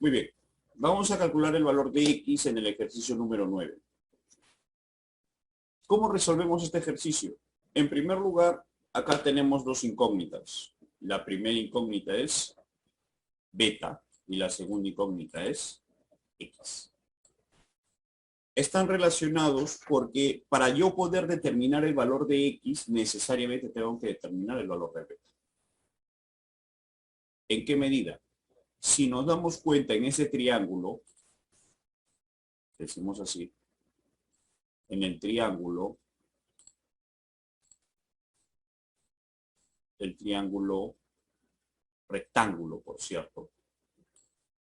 Muy bien. Vamos a calcular el valor de x en el ejercicio número 9. ¿Cómo resolvemos este ejercicio? En primer lugar, acá tenemos dos incógnitas. La primera incógnita es beta y la segunda incógnita es x. Están relacionados porque para yo poder determinar el valor de x, necesariamente tengo que determinar el valor de beta. ¿En qué medida? Si nos damos cuenta en ese triángulo, decimos así, en el triángulo rectángulo, por cierto,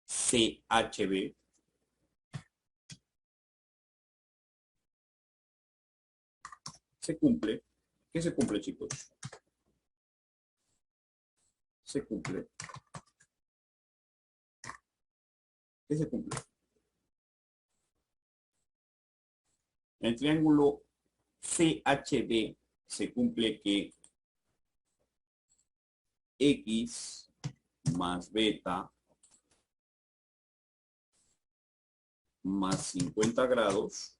CHB, se cumple. ¿Qué se cumple, chicos? Se cumple. ¿Qué se cumple? En el triángulo CHB se cumple que x más beta más 50 grados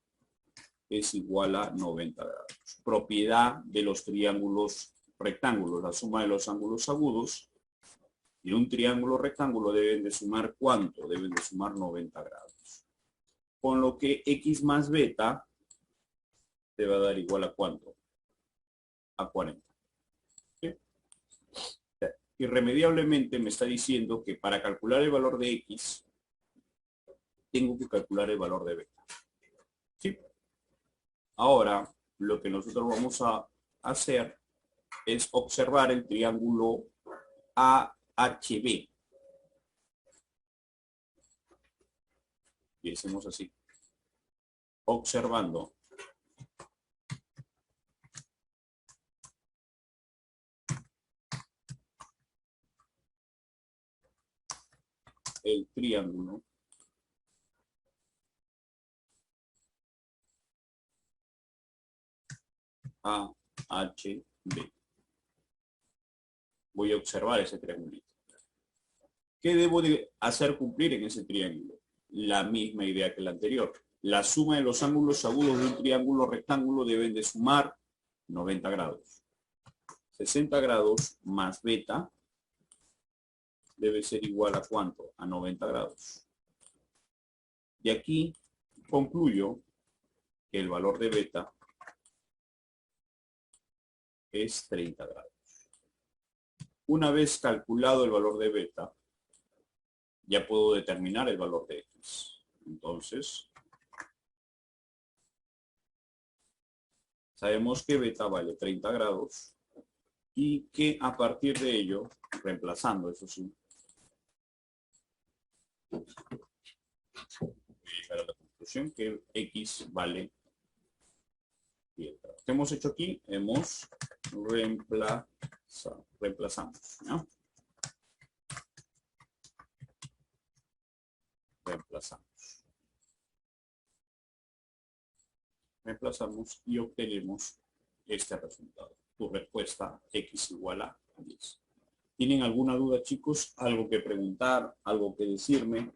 es igual a 90 grados. Propiedad de los triángulos rectángulos. La suma de los ángulos agudos y un triángulo rectángulo deben de sumar ¿cuánto? Deben de sumar 90 grados. Con lo que x más beta te va a dar igual a ¿cuánto? A 40. ¿Sí? Irremediablemente me está diciendo que para calcular el valor de x, tengo que calcular el valor de beta. ¿Sí? Ahora, lo que nosotros vamos a hacer es observar el triángulo AHB. Y hacemos así. Observando el triángulo AHB. Voy a observar ese triangulito. ¿Qué debo de hacer cumplir en ese triángulo? La misma idea que la anterior. La suma de los ángulos agudos de un triángulo rectángulo deben de sumar 90 grados. 60 grados más beta debe ser igual a ¿cuánto? A 90 grados. De aquí concluyo que el valor de beta es 30 grados. Una vez calculado el valor de beta, ya puedo determinar el valor de x. Entonces, sabemos que beta vale 30 grados y que a partir de ello, reemplazando, eso sí, voy a llegar a la conclusión que x vale 10 grados. ¿Qué hemos hecho aquí? Hemos reemplazamos, ¿no? Reemplazamos y obtenemos este resultado. Tu respuesta x igual a 10. ¿Tienen alguna duda, chicos? ¿Algo que preguntar? ¿Algo que decirme?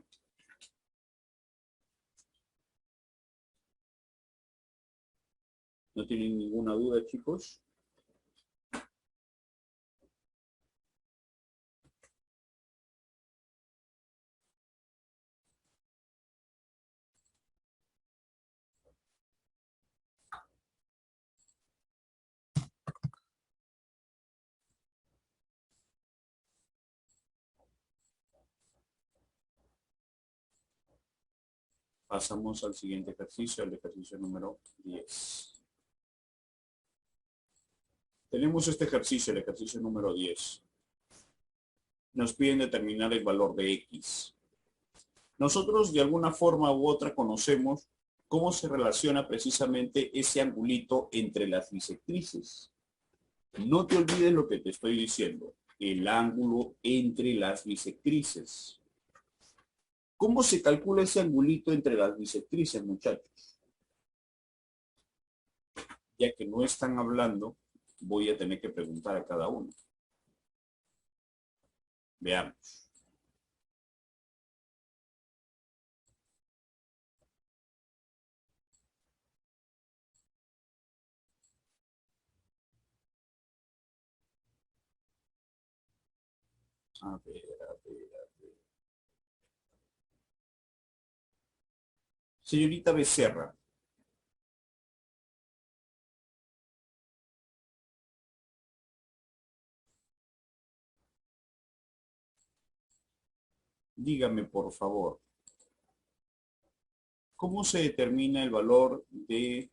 ¿No tienen ninguna duda, chicos? Pasamos al siguiente ejercicio, el ejercicio número 10. Tenemos este ejercicio, el ejercicio número 10. Nos piden determinar el valor de x. Nosotros de alguna forma u otra conocemos cómo se relaciona precisamente ese angulito entre las bisectrices. No te olvides lo que te estoy diciendo, el ángulo entre las bisectrices. ¿Cómo se calcula ese angulito entre las bisectrices, muchachos? Ya que no están hablando, voy a tener que preguntar a cada uno. Veamos. A ver, a ver, a ver. Señorita Becerra, dígame por favor, ¿cómo se determina el valor de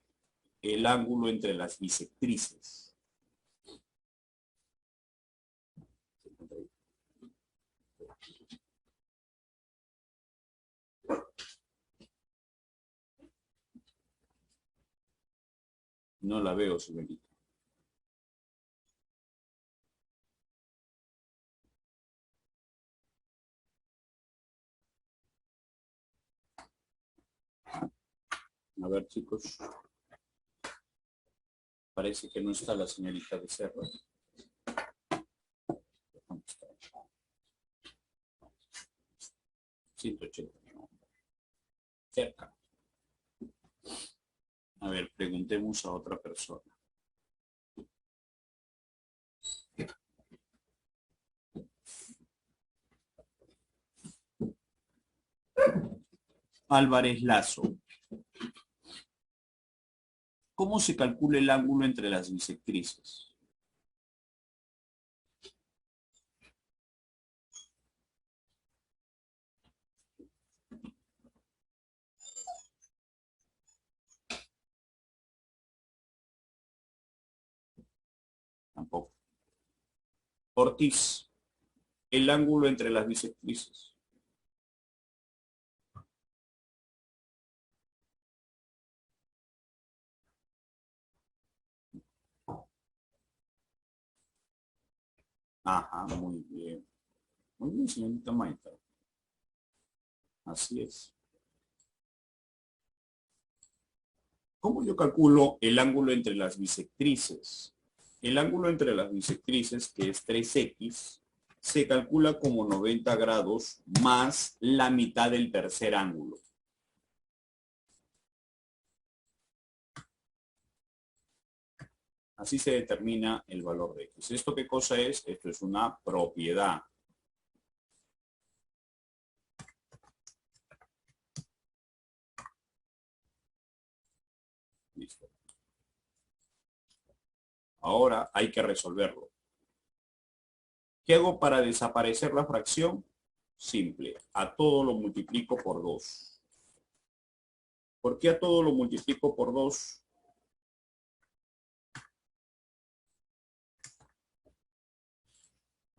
el ángulo entre las bisectrices? No la veo, señorita. A ver, chicos. Parece que no está la señorita Becerra. 180. Cerca. A ver, preguntemos a otra persona. Álvarez Lazo. ¿Cómo se calcula el ángulo entre las bisectrices? Tampoco. Ortiz. El ángulo entre las bisectrices. Ajá, muy bien. Muy bien, señorita Maita. Así es. ¿Cómo yo calculo el ángulo entre las bisectrices? El ángulo entre las bisectrices, que es 3x, se calcula como 90 grados más la mitad del tercer ángulo. Así se determina el valor de x. ¿Esto qué cosa es? Esto es una propiedad. Listo. Ahora hay que resolverlo. ¿Qué hago para desaparecer la fracción? Simple. A todo lo multiplico por 2. ¿Por qué a todo lo multiplico por 2?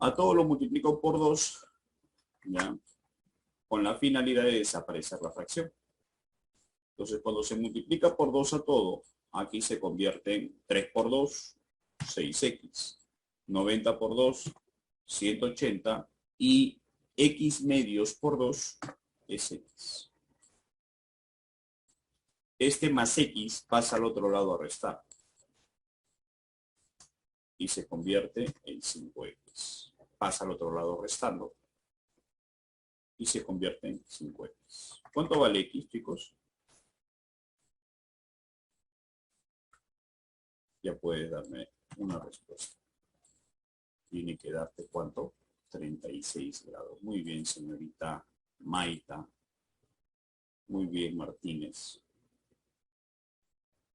A todo lo multiplico por 2, ¿ya? Con la finalidad de desaparecer la fracción. Entonces, cuando se multiplica por 2 a todo, aquí se convierte en 3 por 2, 6x. 90 por 2, 180. Y x medios por 2 es x. Este más x pasa al otro lado a restar. Y se convierte en 5x. Pasa al otro lado restando. Y se convierte en 5x. ¿Cuánto vale x, chicos? Ya puedes darme una respuesta. Tiene que darte ¿cuánto? 36 grados. Muy bien, señorita Maita. Muy bien, Martínez.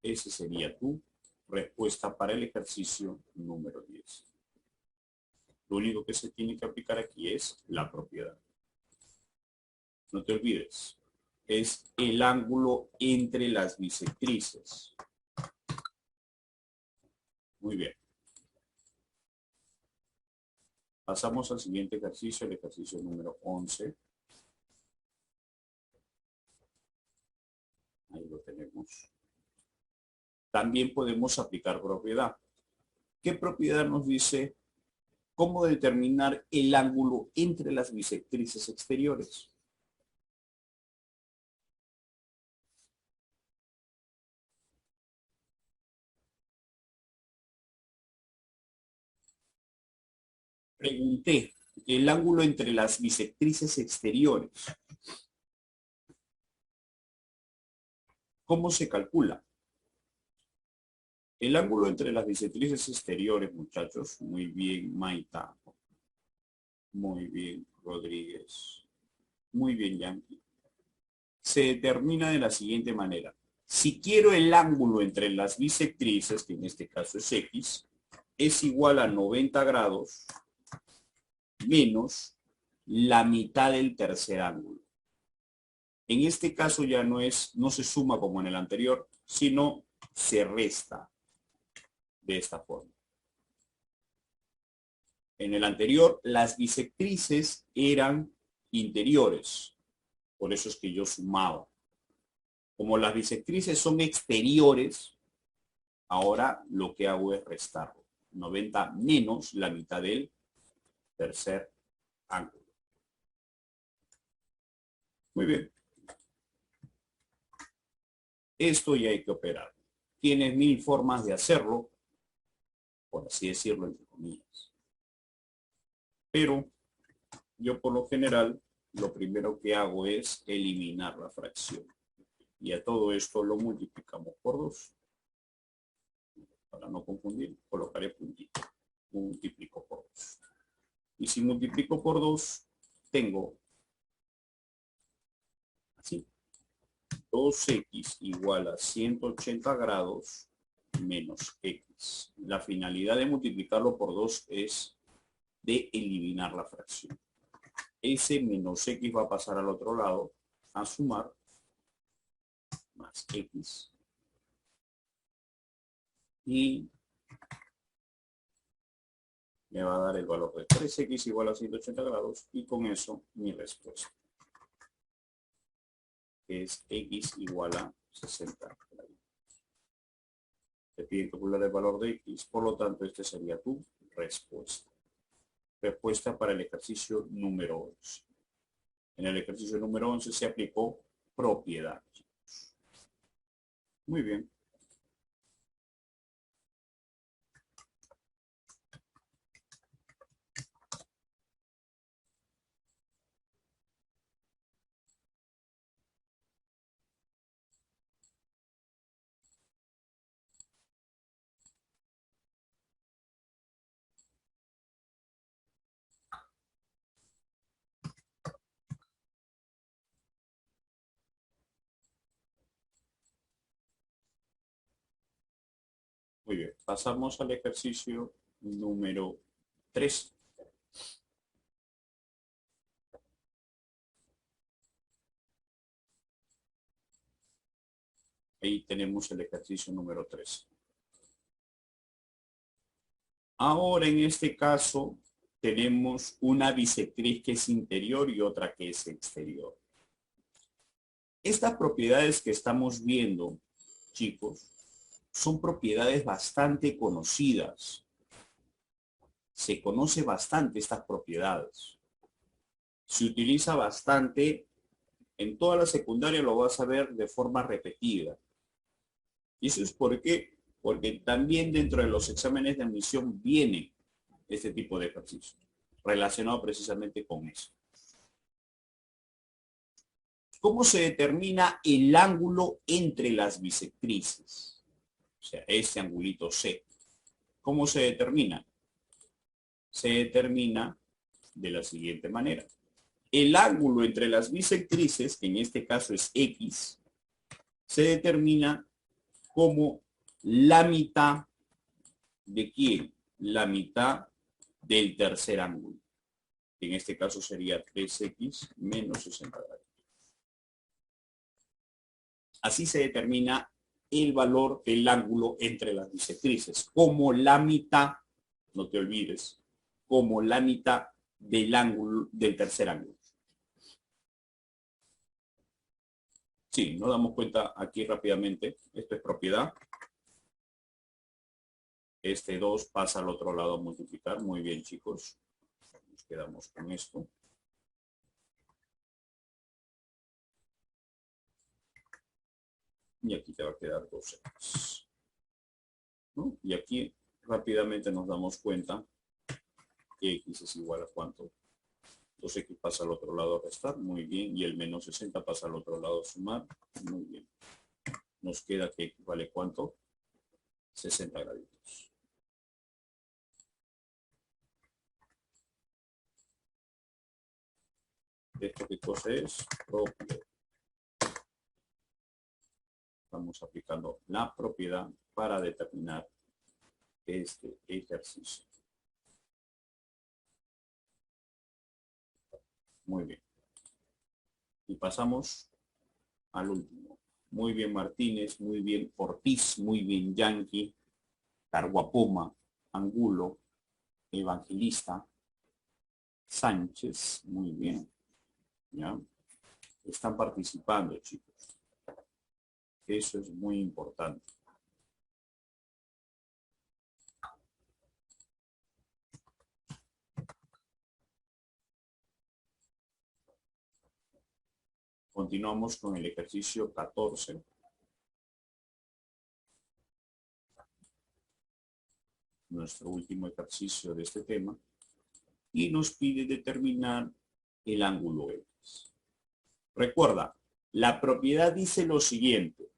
Ese sería tu respuesta para el ejercicio número 10. Lo único que se tiene que aplicar aquí es la propiedad. No te olvides, es el ángulo entre las bisectrices. Muy bien. Pasamos al siguiente ejercicio, el ejercicio número 11. Ahí lo tenemos. También podemos aplicar propiedad. ¿Qué propiedad nos dice cómo determinar el ángulo entre las bisectrices exteriores? Pregunté, el ángulo entre las bisectrices exteriores, ¿cómo se calcula? El ángulo entre las bisectrices exteriores, muchachos, muy bien, Maita. Muy bien, Rodríguez. Muy bien, Yankee. Se determina de la siguiente manera. Si quiero el ángulo entre las bisectrices, que en este caso es X, es igual a 90 grados menos la mitad del tercer ángulo. En este caso ya no se suma como en el anterior, sino se resta de esta forma. En el anterior, las bisectrices eran interiores, por eso es que yo sumaba. Como las bisectrices son exteriores, ahora lo que hago es restarlo. 90 menos la mitad del tercer ángulo. Muy bien. Esto ya hay que operar. Tienes 1000 formas de hacerlo, por así decirlo, entre comillas. Pero yo por lo general, lo primero que hago es eliminar la fracción. Y a todo esto lo multiplicamos por 2. Para no confundir, colocaré puntito. Multiplico por 2. Y si multiplico por 2, tengo así. 2x igual a 180 grados menos x. La finalidad de multiplicarlo por 2 es de eliminar la fracción. Ese menos x va a pasar al otro lado a sumar más x. Y me va a dar el valor de 3x igual a 180 grados. Y con eso mi respuesta es x igual a 60 grados. Te piden calcular el valor de x, por lo tanto este sería tu respuesta. Respuesta para el ejercicio número 11. En el ejercicio número 11 se aplicó propiedad. Muy bien. Muy bien. Pasamos al ejercicio número 3. Ahí tenemos el ejercicio número 3. Ahora en este caso tenemos una bisectriz que es interior y otra que es exterior. Estas propiedades que estamos viendo, chicos, son propiedades bastante conocidas. Se conoce bastante estas propiedades. Se utiliza bastante. En toda la secundaria lo vas a ver de forma repetida. Y eso es porque también dentro de los exámenes de admisión viene este tipo de ejercicio relacionado precisamente con eso. ¿Cómo se determina el ángulo entre las bisectrices? O sea, este angulito C. ¿Cómo se determina? Se determina de la siguiente manera. El ángulo entre las bisectrices, que en este caso es X, se determina como la mitad de ¿quién? La mitad del tercer ángulo. En este caso sería 3x menos 60 grados. Así se determina el valor del ángulo entre las bisectrices, como la mitad, no te olvides, como la mitad del ángulo del tercer ángulo. Sí, nos damos cuenta aquí rápidamente. Esto es propiedad. Este 2 pasa al otro lado a multiplicar. Muy bien, chicos. Nos quedamos con esto. Y aquí te va a quedar 2x. ¿No? Y aquí rápidamente nos damos cuenta que x es igual a ¿cuánto? 2x pasa al otro lado a restar. Muy bien. Y el menos 60 pasa al otro lado a sumar. Muy bien. Nos queda que x vale ¿cuánto? 60 graditos. ¿Esto qué cosa es? Propiedad. Estamos aplicando la propiedad para determinar este ejercicio. Muy bien. Y pasamos al último. Muy bien Martínez, muy bien Ortiz, muy bien Yankee, Carguapoma, Angulo, Evangelista, Sánchez, muy bien. ¿Ya? Están participando, chicos. Eso es muy importante. Continuamos con el ejercicio 14. Nuestro último ejercicio de este tema. Y nos pide determinar el ángulo X. Recuerda, la propiedad dice lo siguiente.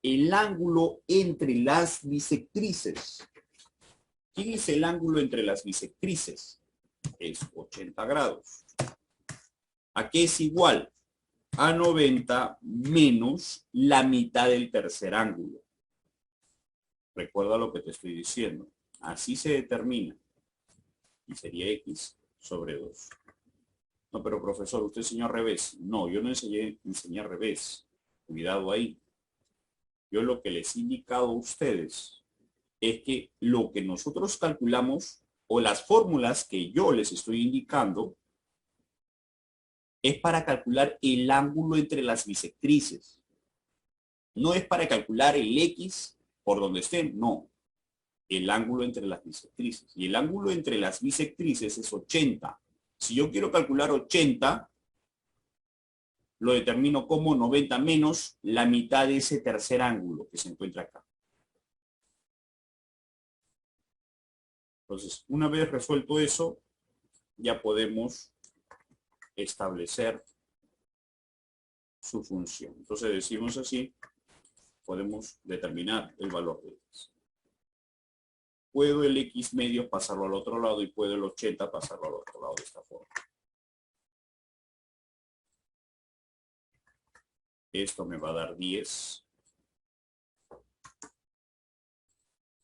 El ángulo entre las bisectrices. ¿Quién es el ángulo entre las bisectrices? Es 80 grados. ¿A qué es igual? A 90 menos la mitad del tercer ángulo. Recuerda lo que te estoy diciendo. Así se determina. Y sería X sobre 2. No, pero profesor, usted enseñó al revés. No, yo no enseñé al revés. Cuidado ahí. Yo lo que les he indicado a ustedes es que lo que nosotros calculamos o las fórmulas que yo les estoy indicando es para calcular el ángulo entre las bisectrices. No es para calcular el X por donde estén, no. El ángulo entre las bisectrices. Y el ángulo entre las bisectrices es 80. Si yo quiero calcular 80, lo determino como 90 menos la mitad de ese tercer ángulo que se encuentra acá. Entonces, una vez resuelto eso, ya podemos establecer su función. Entonces, decimos así, podemos determinar el valor de X. Puedo el X medio pasarlo al otro lado y puedo el 80 pasarlo al otro lado de esta forma. Esto me va a dar 10.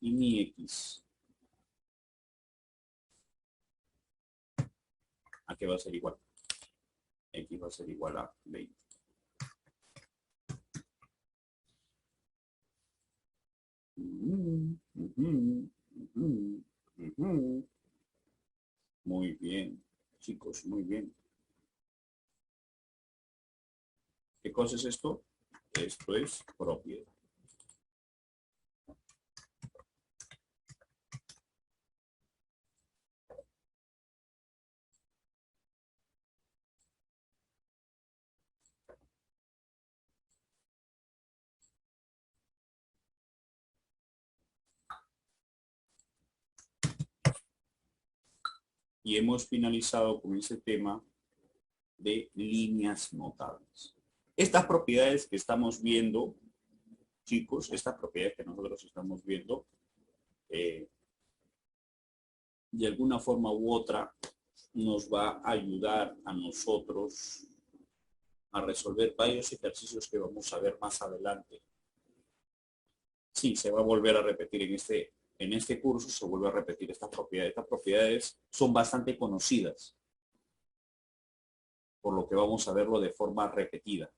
Y mi X, ¿a qué va a ser igual? X va a ser igual a 20. Muy bien, chicos, muy bien. ¿Qué cosa es esto? Esto es propiedad. Y hemos finalizado con ese tema de líneas notables. Estas propiedades que estamos viendo, chicos, estas propiedades que nosotros estamos viendo, de alguna forma u otra, nos va a ayudar a nosotros a resolver varios ejercicios que vamos a ver más adelante. Sí, se va a volver a repetir en este curso, se vuelve a repetir estas propiedades. Estas propiedades son bastante conocidas, por lo que vamos a verlo de forma repetida.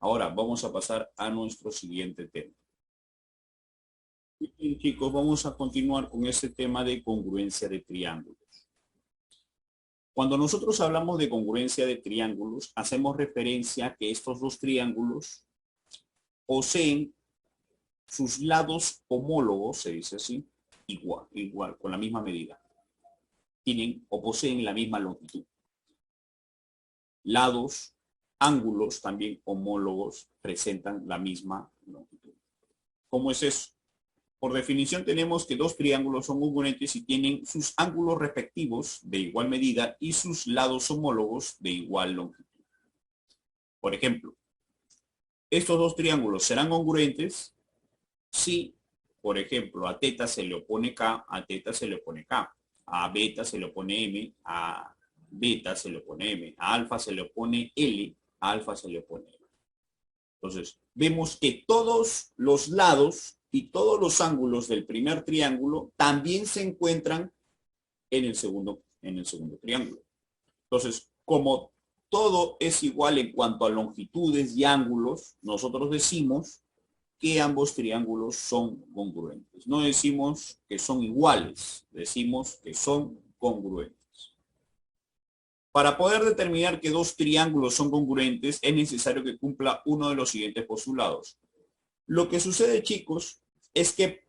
Ahora vamos a pasar a nuestro siguiente tema. Y chicos, vamos a continuar con este tema de congruencia de triángulos. Cuando nosotros hablamos de congruencia de triángulos, hacemos referencia a que estos dos triángulos poseen sus lados homólogos, se dice así, igual, con la misma medida. Tienen o poseen la misma longitud. Lados, ángulos también homólogos presentan la misma longitud. ¿Cómo es eso? Por definición tenemos que dos triángulos son congruentes y tienen sus ángulos respectivos de igual medida y sus lados homólogos de igual longitud. Por ejemplo, estos dos triángulos serán congruentes si, por ejemplo, a teta se le opone K, a teta se le opone K. A beta se le opone M, a beta se le opone M, a alfa se le opone L, a alfa se le opone M. Entonces, vemos que todos los lados y todos los ángulos del primer triángulo también se encuentran en el segundo triángulo. Entonces, como todo es igual en cuanto a longitudes y ángulos, nosotros decimos que ambos triángulos son congruentes. No decimos que son iguales, decimos que son congruentes. Para poder determinar que dos triángulos son congruentes, es necesario que cumpla uno de los siguientes postulados. Lo que sucede, chicos, es que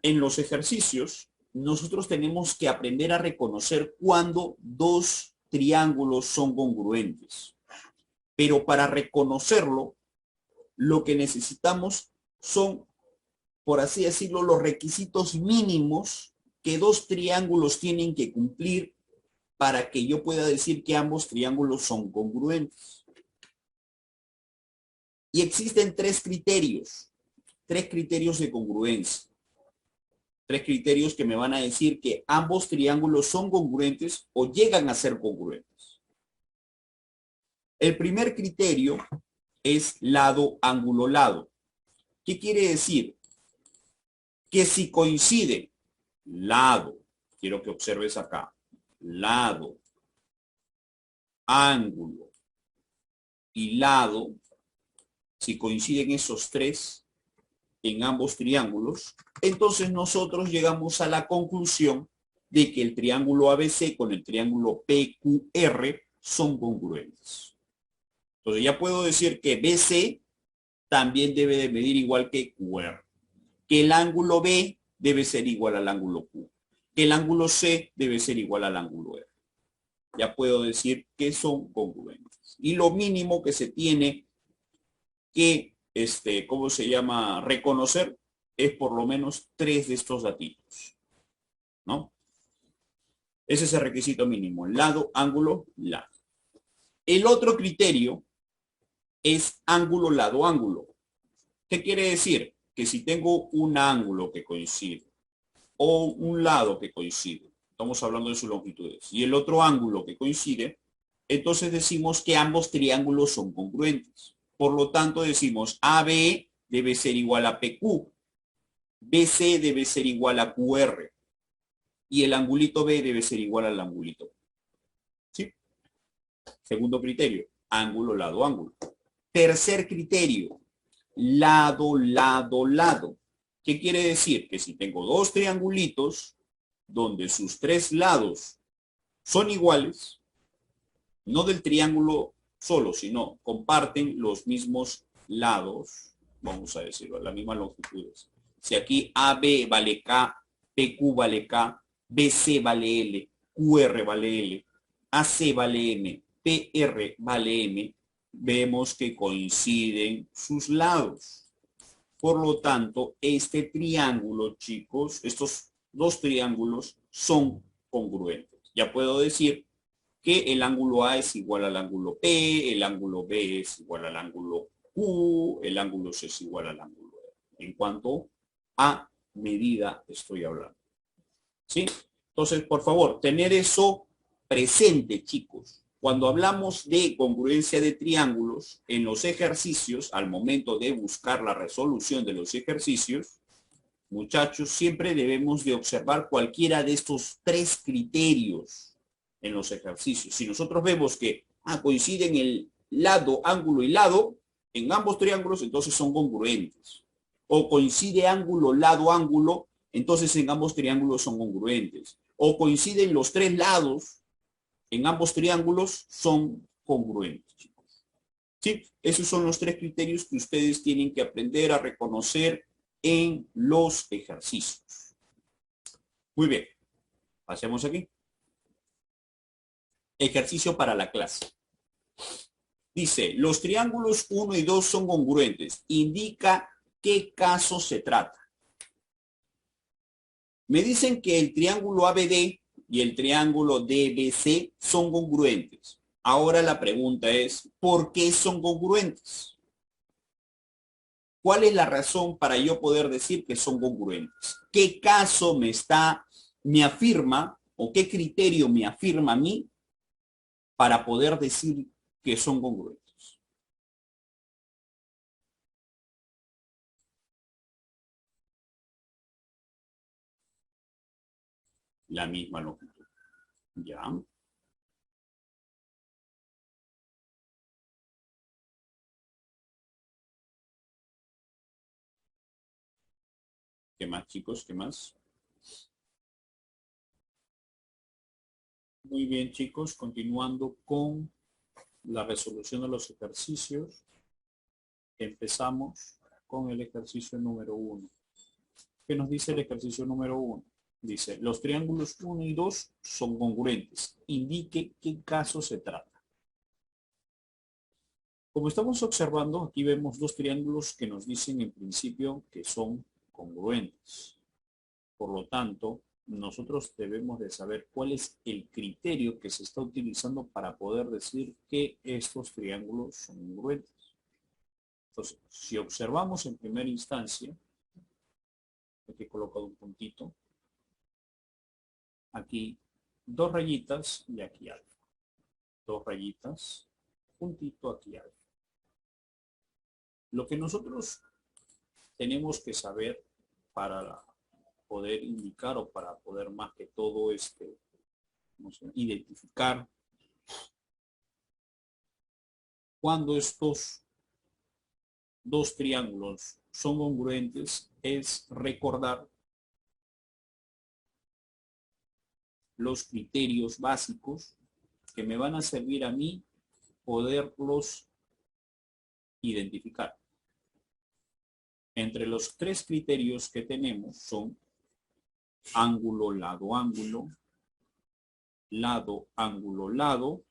en los ejercicios nosotros tenemos que aprender a reconocer cuándo dos triángulos son congruentes. Pero para reconocerlo, lo que necesitamos son, por así decirlo, los requisitos mínimos que dos triángulos tienen que cumplir para que yo pueda decir que ambos triángulos son congruentes. Y existen tres criterios de congruencia. Tres criterios que me van a decir que ambos triángulos son congruentes o llegan a ser congruentes. El primer criterio es lado, ángulo, lado. ¿Qué quiere decir? Que si coincide lado, quiero que observes acá, lado, ángulo y lado, si coinciden esos tres en ambos triángulos, entonces nosotros llegamos a la conclusión de que el triángulo ABC con el triángulo PQR son congruentes. Entonces ya puedo decir que BC también debe de medir igual que QR, que el ángulo B debe ser igual al ángulo Q, que el ángulo C debe ser igual al ángulo R. Ya puedo decir que son congruentes. Y lo mínimo que se tiene que, ¿cómo se llama? Reconocer es por lo menos tres de estos datitos, ¿no? Ese es el requisito mínimo, lado, ángulo, lado. El otro criterio es ángulo, lado, ángulo. ¿Qué quiere decir? Que si tengo un ángulo que coincide o un lado que coincide, estamos hablando de sus longitudes, y el otro ángulo que coincide, entonces decimos que ambos triángulos son congruentes. Por lo tanto, decimos AB debe ser igual a PQ, BC debe ser igual a QR, y el angulito B debe ser igual al angulito. ¿Sí? Segundo criterio, ángulo, lado, ángulo. Tercer criterio, lado, lado, lado. ¿Qué quiere decir? Que si tengo dos triangulitos donde sus tres lados son iguales, no del triángulo solo, sino comparten los mismos lados, vamos a decirlo, las mismas longitudes. Si aquí AB vale K, PQ vale K, BC vale L, QR vale L, AC vale M, PR vale M, vemos que coinciden sus lados. Por lo tanto, este triángulo, chicos, estos dos triángulos son congruentes. Ya puedo decir que el ángulo A es igual al ángulo P, el ángulo B es igual al ángulo Q, el ángulo C es igual al ángulo R. En cuanto a medida estoy hablando. ¿Sí? Entonces, por favor, tener eso presente, chicos. Cuando hablamos de congruencia de triángulos en los ejercicios, al momento de buscar la resolución de los ejercicios, muchachos, siempre debemos de observar cualquiera de estos tres criterios en los ejercicios. Si nosotros vemos que coinciden el lado, ángulo y lado en ambos triángulos, entonces son congruentes. O coincide ángulo, lado, ángulo, entonces en ambos triángulos son congruentes. O coinciden los tres lados en ambos triángulos, son congruentes, chicos. ¿Sí? Esos son los tres criterios que ustedes tienen que aprender a reconocer en los ejercicios. Muy bien. Pasemos aquí. Ejercicio para la clase. Dice, los triángulos 1 y 2 son congruentes. Indica qué caso se trata. Me dicen que el triángulo ABD y el triángulo DBC son congruentes. Ahora la pregunta es, ¿por qué son congruentes? ¿Cuál es la razón para yo poder decir que son congruentes? ¿Qué caso me afirma o qué criterio me afirma a mí para poder decir que son congruentes? La misma longitud. ¿Ya? ¿Qué más, chicos? ¿Qué más? Muy bien, chicos. Continuando con la resolución de los ejercicios. Empezamos con el ejercicio número 1. ¿Qué nos dice el ejercicio número 1? Dice, los triángulos 1 y 2 son congruentes. Indique qué caso se trata. Como estamos observando, aquí vemos dos triángulos que nos dicen en principio que son congruentes. Por lo tanto, nosotros debemos de saber cuál es el criterio que se está utilizando para poder decir que estos triángulos son congruentes. Entonces, si observamos en primera instancia, aquí he colocado un puntito, aquí dos rayitas y aquí alfa. Dos rayitas, puntito, aquí alfa. Lo que nosotros tenemos que saber para poder indicar o para poder más que todo identificar cuando estos dos triángulos son congruentes es recordar los criterios básicos que me van a servir a mí poderlos identificar. Entre los tres criterios que tenemos son ángulo, lado, ángulo, lado, ángulo, lado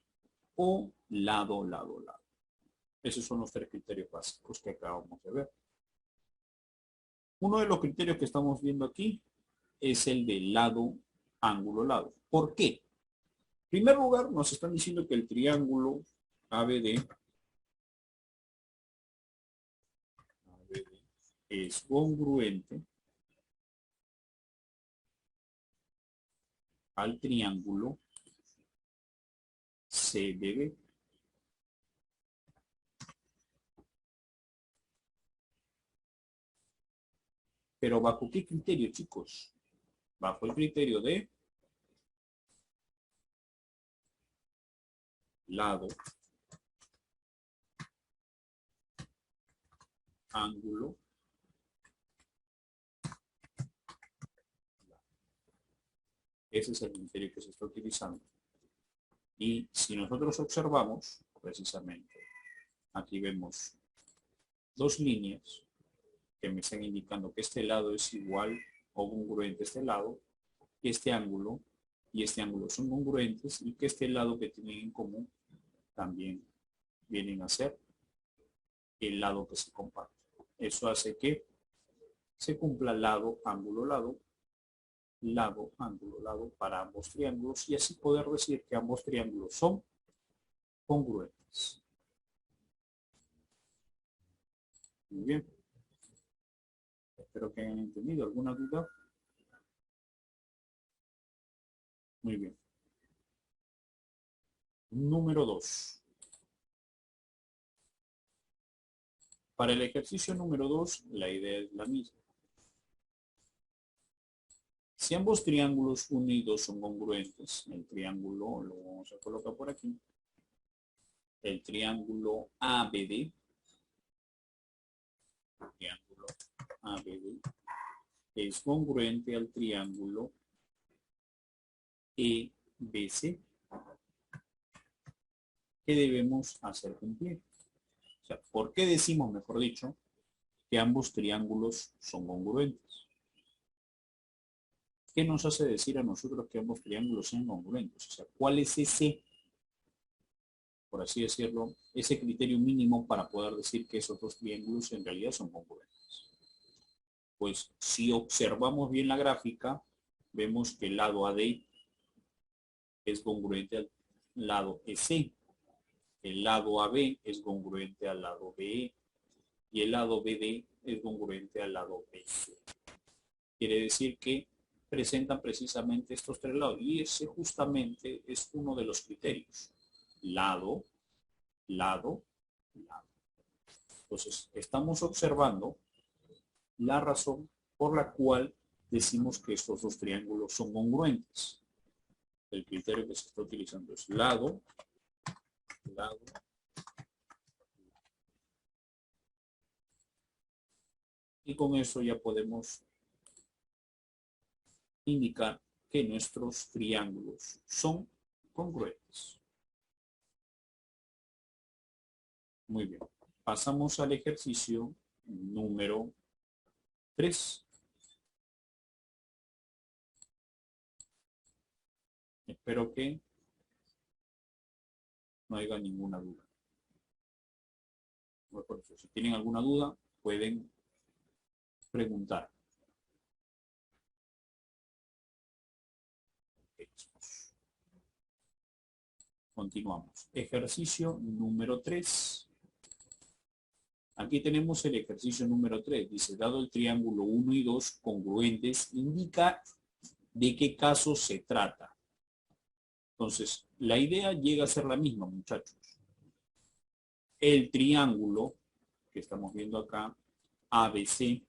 o lado, lado, lado. Esos son los tres criterios básicos que acabamos de ver. Uno de los criterios que estamos viendo aquí es el de lado, ángulo, lado. ¿Por qué? En primer lugar, nos están diciendo que el triángulo ABD es congruente al triángulo CDB. Pero ¿bajo qué criterio, chicos? Bajo el criterio de lado, ángulo, ese es el criterio que se está utilizando. Y si nosotros observamos, precisamente, aquí vemos dos líneas que me están indicando que este lado es igual o congruente a este lado, que este ángulo y este ángulo son congruentes y que este lado que tienen en común también vienen a ser el lado que se comparte. Eso hace que se cumpla lado, ángulo, lado, lado, ángulo, lado para ambos triángulos y así poder decir que ambos triángulos son congruentes. Muy bien. Espero que hayan entendido. ¿Alguna duda? Muy bien. Número 2. Para el ejercicio número 2, la idea es la misma. Si ambos triángulos 1 y 2 son congruentes, el triángulo lo vamos a colocar por aquí. El triángulo ABD, es congruente al triángulo EBC. ¿Qué debemos hacer cumplir? O sea, ¿por qué decimos, mejor dicho, que ambos triángulos son congruentes? ¿Qué nos hace decir a nosotros que ambos triángulos sean congruentes? O sea, ¿cuál es ese, por así decirlo, ese criterio mínimo para poder decir que esos dos triángulos en realidad son congruentes? Pues si observamos bien la gráfica, vemos que el lado AD es congruente al lado EC. El lado AB es congruente al lado BE y el lado BD es congruente al lado BC. Quiere decir que presentan precisamente estos tres lados. Y ese justamente es uno de los criterios. Lado, lado, lado. Entonces, estamos observando la razón por la cual decimos que estos dos triángulos son congruentes. El criterio que se está utilizando es lado, lado. Y con eso ya podemos indicar que nuestros triángulos son congruentes. Muy bien. Pasamos al ejercicio número 3. Espero que no haya ninguna duda. Si tienen alguna duda, pueden preguntar. Continuamos. Ejercicio número 3. Aquí tenemos el ejercicio número 3. Dice, dado el triángulo 1 y 2 congruentes, indica de qué caso se trata. Entonces, la idea llega a ser la misma, muchachos. El triángulo que estamos viendo acá, ABC,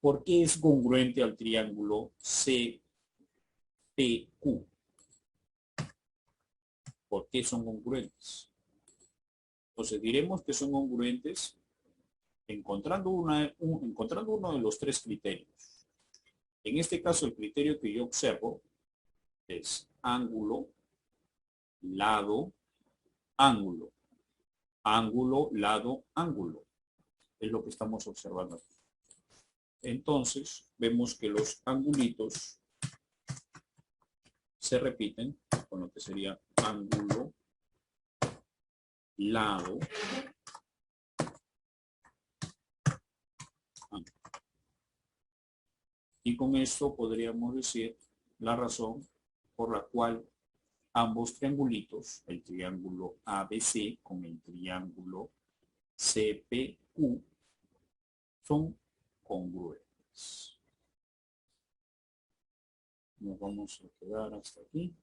¿por qué es congruente al triángulo CPQ? ¿Por qué son congruentes? Entonces diremos que son congruentes encontrando uno de los tres criterios. En este caso, el criterio que yo observo es ángulo, lado, ángulo. Ángulo, lado, ángulo. Es lo que estamos observando aquí. Entonces, vemos que los angulitos se repiten con lo que sería ángulo, lado, ángulo. Y con esto podríamos decir la razón por la cual ambos triangulitos, el triángulo ABC con el triángulo CPQ, son congruentes. Nos vamos a quedar hasta aquí.